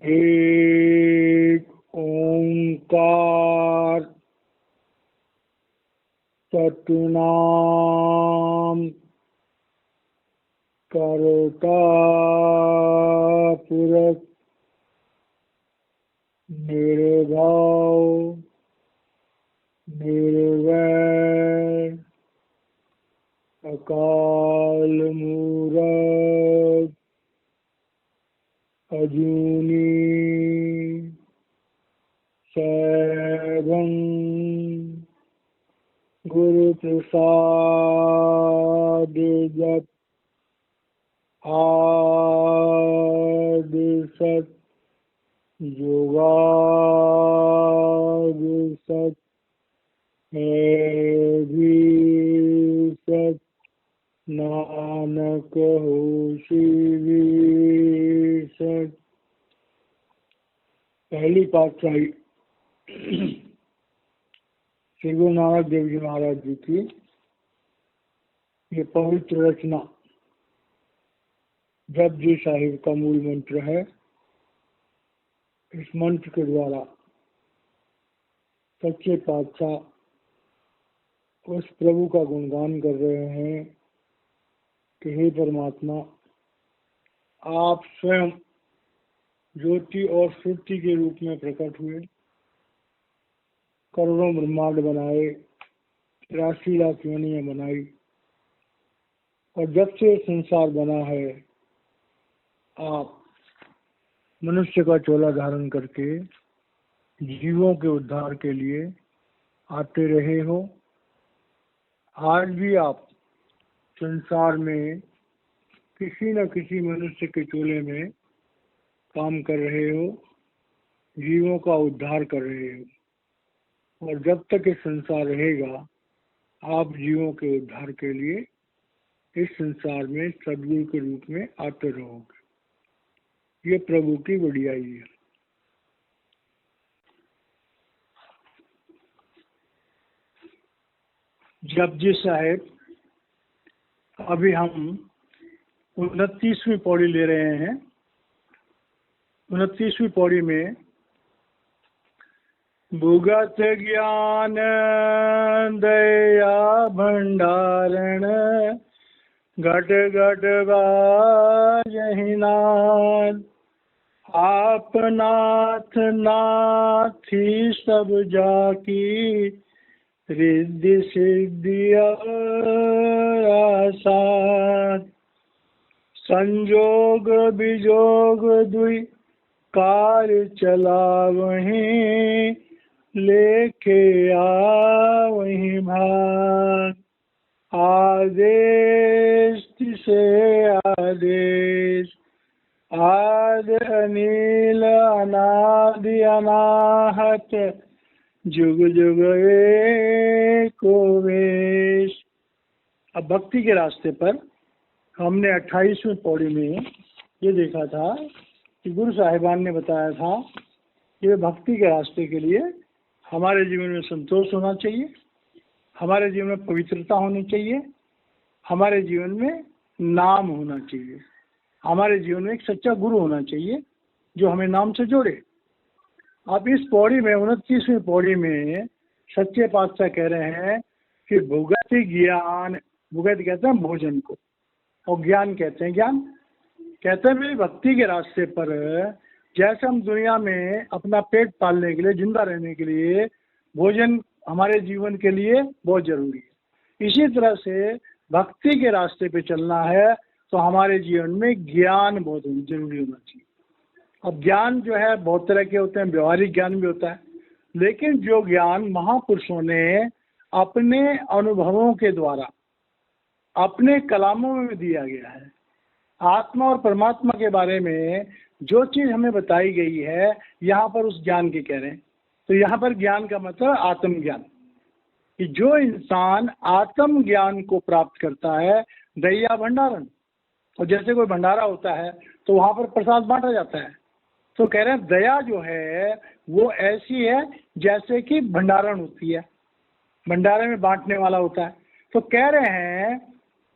एक ओंकार सतनाम करता पुरख निर्भाव निर्वैर अकाल मूरत अजूनी सैभं गुरु प्रसाद जप आदि सत जुगाद सत है भी सत नानक होशी भी सत। पहली पातशाही श्री गुरु नानक देव जी महाराज जी की ये पवित्र रचना जपजी साहिब का मूल मंत्र है। इस मंत्र के द्वारा सच्चे पातशाह उस प्रभु का गुणगान कर रहे हैं कि हे परमात्मा, आप स्वयं ज्योति और श्रुति के रूप में प्रकट हुए, करोड़ों ब्रह्मांड बनाए, 83 लाख योनियां बनाई, और जब से संसार बना है आप मनुष्य का चोला धारण करके जीवों के उद्धार के लिए आते रहे हो। आज भी आप संसार में किसी न किसी मनुष्य के चोले में काम कर रहे हो, जीवों का उद्धार कर रहे हो, और जब तक ये संसार रहेगा आप जीवों के उद्धार के लिए इस संसार में सद्गुरु के रूप में आते रहोगे। ये प्रभु की बढ़ियाई है। जपजी साहिब अभी हम 29वीं पौड़ी ले रहे हैं। 29वीं पौड़ी में भुगत ज्ञान दया भंडारण घट घट बाजहि नाथ, आप नाथ नाथी सब जाकी रिद्धि सिद्धि आसाद, संजोग विजोग दुई कार्य चलावहीं, लेके आवहीं भाग, आदेश से आदेश, आदि अनिल अनादि अनाहत, जुग जुग एको वेश। अब भक्ति के रास्ते पर हमने 28वीं पौड़ी में ये देखा था कि गुरु साहिबान ने बताया था कि भक्ति के रास्ते के लिए हमारे जीवन में संतोष होना चाहिए, हमारे जीवन में पवित्रता होनी चाहिए, हमारे जीवन में नाम होना चाहिए, हमारे जीवन में एक सच्चा गुरु होना चाहिए जो हमें नाम से जोड़े। अब इस पौड़ी में 29वीं पौड़ी में सच्चे पातशाह कह रहे हैं कि भुगत ज्ञान, भुगत कहते हैं भोजन को, और ज्ञान कहते हैं ज्ञान। कहते हैं मेरी भक्ति के रास्ते पर जैसे हम दुनिया में अपना पेट पालने के लिए, जिंदा रहने के लिए भोजन हमारे जीवन के लिए बहुत जरूरी है, इसी तरह से भक्ति के रास्ते पे चलना है तो हमारे जीवन में ज्ञान बहुत जरूरी होना चाहिए। अब ज्ञान जो है बहुत तरह के होते हैं, व्यवहारिक ज्ञान भी होता है, लेकिन जो ज्ञान महापुरुषों ने अपने अनुभवों के द्वारा अपने कलामों में दिया गया है, आत्मा और परमात्मा के बारे में जो चीज हमें बताई गई है, यहाँ पर उस ज्ञान की कह रहे हैं। तो यहाँ पर ज्ञान का मतलब आत्मज्ञान, कि जो इंसान आत्म ज्ञान को प्राप्त करता है, दया भंडारण, और जैसे कोई भंडारा होता है तो वहाँ पर प्रसाद बांटा जाता है, तो कह रहे हैं दया जो है वो ऐसी है जैसे कि भंडारण होती है, भंडारे में बांटने वाला होता है। तो कह रहे हैं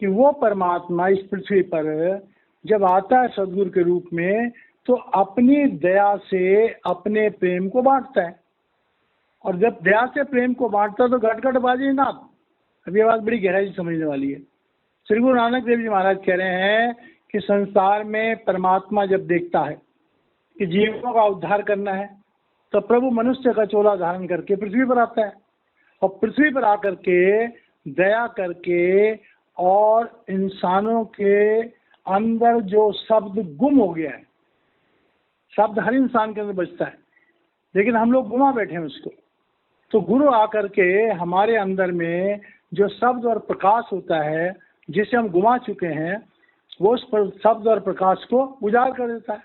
कि वो परमात्मा इस पृथ्वी पर जब आता है सदगुरु के रूप में, तो अपनी दया से अपने प्रेम को बांटता है। और जब दया से प्रेम को बांटता है तो घटघटबाजी ना। अब ये बात बड़ी गहराई से समझने वाली है। श्री गुरु नानक देव जी महाराज कह रहे हैं कि संसार में परमात्मा जब देखता है कि जीवों का उद्धार करना है तो प्रभु मनुष्य का चोला धारण करके पृथ्वी पर आता है, और पृथ्वी पर आकर के दया करके और इंसानों के अंदर जो शब्द गुम हो गया है, शब्द हर इंसान के अंदर बचता है लेकिन हम लोग गुमा बैठे हैं उसको, तो गुरु आकर के हमारे अंदर में जो शब्द और प्रकाश होता है जिसे हम गुमा चुके हैं, वो उस पर शब्द और प्रकाश को उजागर कर देता है।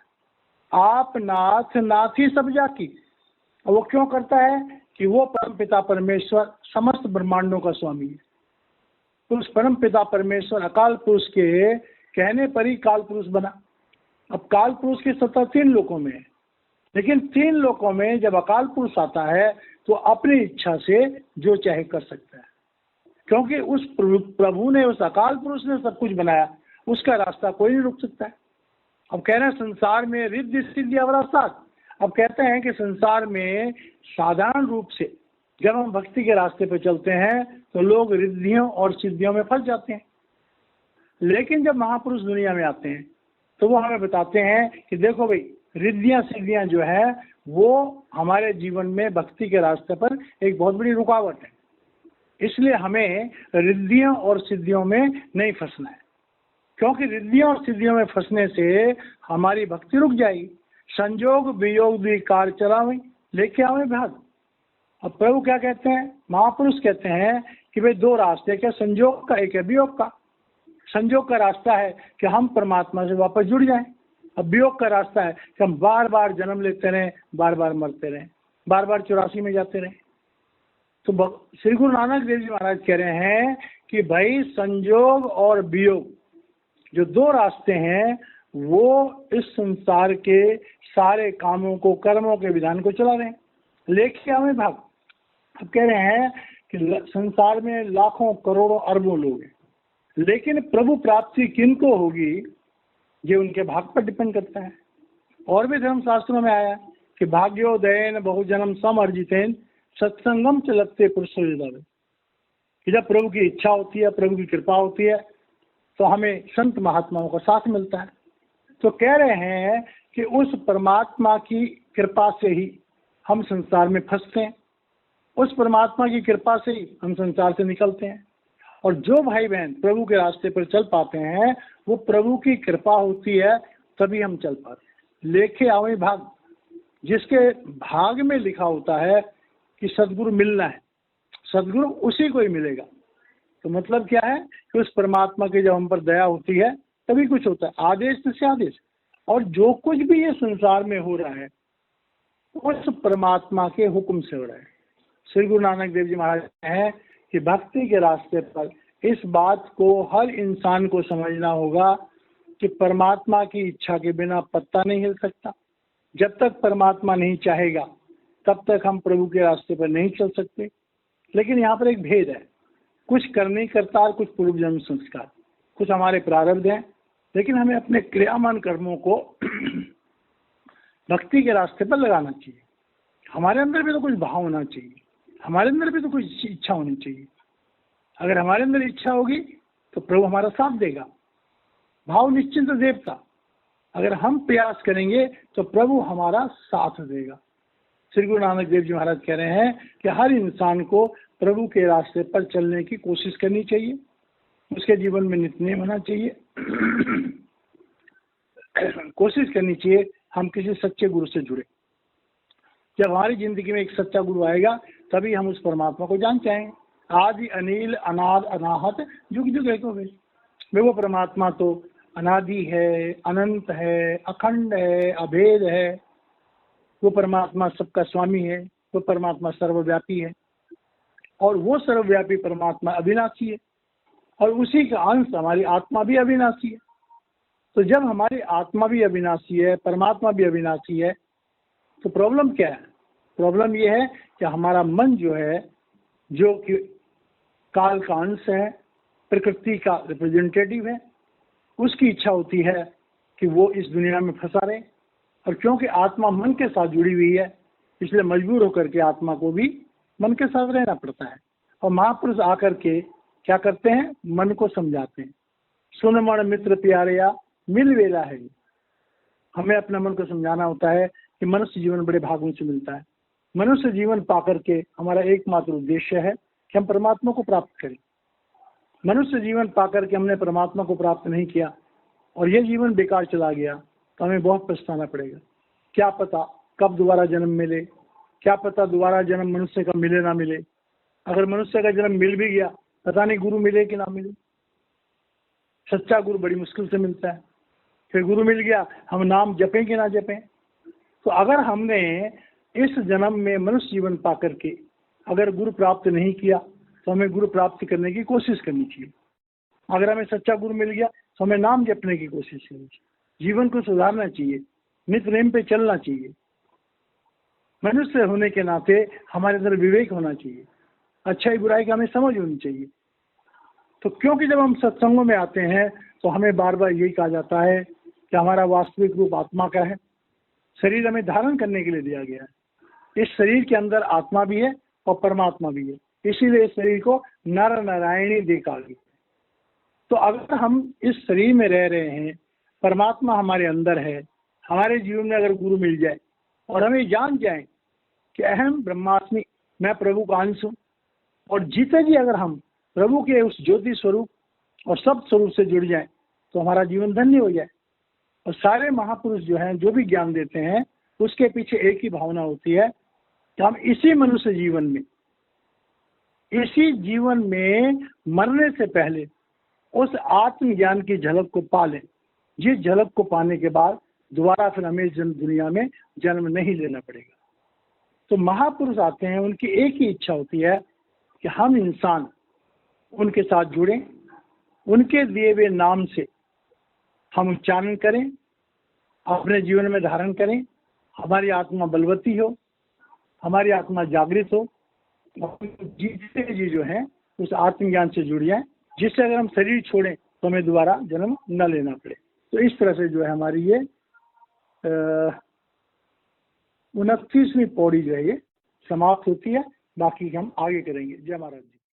आप नाथ नाथी सब जाकी। और वो क्यों करता है कि वो परम पिता परमेश्वर समस्त ब्रह्मांडों का स्वामी है। तो उस परम पिता परमेश्वर अकाल पुरुष के कहने पर ही काल पुरुष बना। अब काल पुरुष की सत्ता 3 लोकों में है, लेकिन 3 लोकों में जब अकाल पुरुष आता है तो अपनी इच्छा से जो चाहे कर सकता है, क्योंकि उस प्रभु ने, उस अकाल पुरुष ने सब कुछ बनाया, उसका रास्ता कोई नहीं रुक सकता है। अब कह रहे हैं संसार में रिद्धि सिद्धि अवरासात। अब कहते हैं कि संसार में साधारण रूप से जब हम भक्ति के रास्ते पर चलते हैं तो लोग रिद्धियों और सिद्धियों में फंस जाते हैं, लेकिन जब महापुरुष दुनिया में आते हैं तो वो हमें बताते हैं कि देखो भाई, रिद्धियां सिद्धियां जो है वो हमारे जीवन में भक्ति के रास्ते पर एक बहुत बड़ी रुकावट है। इसलिए हमें रिद्धियों और सिद्धियों में नहीं फंसना है, क्योंकि रिद्धियों और सिद्धियों में फंसने से हमारी भक्ति रुक जाएगी। संजोग वियोग भी कार चलावे लेके आवे भाग। अब प्रभु क्या कहते हैं, महापुरुष कहते हैं कि भाई 2 रास्ते, क्या संजोग का, एक है वियोग का। संजोग का रास्ता है कि हम परमात्मा से वापस जुड़ जाएं। अब वियोग का रास्ता है कि हम बार बार जन्म लेते रहें, बार बार मरते रहें, बार बार 84 में जाते रहें। तो श्री गुरु नानक देव जी महाराज कह रहे हैं कि भाई संजोग और वियोग जो 2 रास्ते हैं वो इस संसार के सारे कामों को, कर्मों के विधान को चला रहे हैं, लेके हमें भाग। अब कह रहे हैं कि संसार में लाखों करोड़ों अरबों लोग हैं, लेकिन प्रभु प्राप्ति किनको होगी ये उनके भाग पर डिपेंड करता है। और भी धर्म शास्त्रों में आया कि भाग्योदयन बहुजन्म समर्जितेन सत्संगम च लगते पुरुष कि जब प्रभु की इच्छा होती है, प्रभु की कृपा होती है तो हमें संत महात्माओं का साथ मिलता है। तो कह रहे हैं कि उस परमात्मा की कृपा से ही हम संसार में फंसते हैं, उस परमात्मा की कृपा से ही हम संसार से निकलते हैं। और जो भाई बहन प्रभु के रास्ते पर चल पाते हैं वो प्रभु की कृपा होती है तभी हम चल पाते हैं। लेखे आवे भाग, जिसके भाग में लिखा होता है कि सदगुरु मिलना है, सदगुरु उसी को ही मिलेगा। तो मतलब क्या है कि उस परमात्मा की जब हम पर दया होती है तभी कुछ होता है, आदेश से आदेश। और जो कुछ भी ये संसार में हो रहा है उस परमात्मा के हुक्म से हो रहा है। श्री गुरु नानक देव जी महाराज हैं कि भक्ति के रास्ते पर इस बात को हर इंसान को समझना होगा कि परमात्मा की इच्छा के बिना पत्ता नहीं हिल सकता। जब तक परमात्मा नहीं चाहेगा तब तक हम प्रभु के रास्ते पर नहीं चल सकते। लेकिन यहाँ पर एक भेद है, कुछ करने करता और कुछ पूर्व जन्म संस्कार, कुछ हमारे प्रारब्ध हैं, लेकिन हमें अपने क्रियामान कर्मों को भक्ति के रास्ते पर लगाना चाहिए। हमारे अंदर भी तो कुछ भाव होना चाहिए, हमारे अंदर भी तो कुछ इच्छा होनी चाहिए। अगर हमारे अंदर इच्छा होगी तो प्रभु हमारा साथ देगा। भाव निश्चिंत देवता, अगर हम प्रयास करेंगे तो प्रभु हमारा साथ देगा। श्री गुरु नानक देव जी महाराज कह रहे हैं कि हर इंसान को प्रभु के रास्ते पर चलने की कोशिश करनी चाहिए, उसके जीवन में नित्य होना चाहिए। कोशिश करनी चाहिए हम किसी सच्चे गुरु से जुड़े। जब हमारी जिंदगी में एक सच्चा गुरु आएगा तभी हम उस परमात्मा को जान पाएंगे। आदि अनिल अनाद अनाहत जुग जुग एक हो गई। वो परमात्मा तो अनादि है, अनंत है, अखंड है, अभेद है। वो परमात्मा सबका स्वामी है, वो परमात्मा सर्वव्यापी है, और वो सर्वव्यापी परमात्मा अविनाशी है, और उसी का अंश हमारी आत्मा भी अविनाशी है। तो जब हमारी आत्मा भी अविनाशी है, परमात्मा भी अविनाशी है, तो प्रॉब्लम क्या है? प्रॉब्लम ये है कि हमारा मन जो है, जो कि काल का अंश है, प्रकृति का रिप्रेजेंटेटिव है, उसकी इच्छा होती है कि वो इस दुनिया में फंसा रहे, और क्योंकि आत्मा मन के साथ जुड़ी हुई है, इसलिए मजबूर होकर के आत्मा को भी मन के साथ रहना पड़ता है। और महापुरुष आकर के क्या करते हैं, मन को समझाते हैं। सुन मन मित्र प्यारे मिल वेला है। हमें अपने मन को समझाना होता है कि मनुष्य जीवन बड़े भागों से मिलता है। मनुष्य जीवन पाकर के हमारा एकमात्र उद्देश्य है कि हम परमात्मा को प्राप्त करें। मनुष्य जीवन पाकर के हमने परमात्मा को प्राप्त नहीं किया और यह जीवन बेकार चला गया तो हमें बहुत पछताना पड़ेगा। क्या पता कब दोबारा जन्म मिले, क्या पता दोबारा जन्म मनुष्य का मिले ना मिले। अगर मनुष्य का जन्म मिल भी गया, पता नहीं गुरु मिले कि ना मिले। सच्चा गुरु बड़ी मुश्किल से मिलता है। फिर गुरु मिल गया, हम नाम जपें कि ना जपें। तो अगर हमने इस जन्म में मनुष्य जीवन पाकर के अगर गुरु प्राप्त नहीं किया तो हमें गुरु प्राप्त करने की कोशिश करनी चाहिए। अगर हमें सच्चा गुरु मिल गया तो हमें नाम जपने की कोशिश करनी चाहिए। जीवन को सुधारना चाहिए, नित्य नेम पे चलना चाहिए। मनुष्य होने के नाते हमारे अंदर विवेक होना चाहिए, अच्छाई बुराई का हमें समझ होनी चाहिए। तो क्योंकि जब हम सत्संगों में आते हैं तो हमें बार बार यही कहा जाता है कि हमारा वास्तविक रूप आत्मा का है। शरीर हमें धारण करने के लिए दिया गया है। इस शरीर के अंदर आत्मा भी है और परमात्मा भी है, इसीलिए इस शरीर को नर नारायणी देह कहा गया। तो अगर हम इस शरीर में रह रहे हैं, परमात्मा हमारे अंदर है, हमारे जीवन में अगर गुरु मिल जाए और हमें जान जाए कि अहम ब्रह्मास्मि, मैं प्रभु का अंश हूँ, और जीते जी अगर हम प्रभु के उस ज्योति स्वरूप और सब स्वरूप से जुड़ जाए तो हमारा जीवन धन्य हो जाए। और सारे महापुरुष जो हैं, जो भी ज्ञान देते हैं, उसके पीछे एक ही भावना होती है कि हम इसी मनुष्य जीवन में, इसी जीवन में मरने से पहले उस आत्मज्ञान की झलक को पा लें, जिस झलक को पाने के बाद दोबारा फिर हमें दुनिया में जन्म नहीं लेना पड़ेगा। तो महापुरुष आते हैं, उनकी एक ही इच्छा होती है कि हम इंसान उनके साथ जुड़ें, उनके दिए हुए नाम से हम उच्चारण करें, अपने जीवन में धारण करें, हमारी आत्मा बलवती हो, हमारी आत्मा जागृत हो, जीते जी जो है उस आत्मज्ञान से जुड़ जाए, जिससे अगर हम शरीर छोड़ें तो हमें दोबारा जन्म न लेना पड़े। तो इस तरह से जो है हमारी ये 29वीं पौड़ी जो है ये समाप्त होती है। बाकी हम आगे करेंगे। जय महाराज।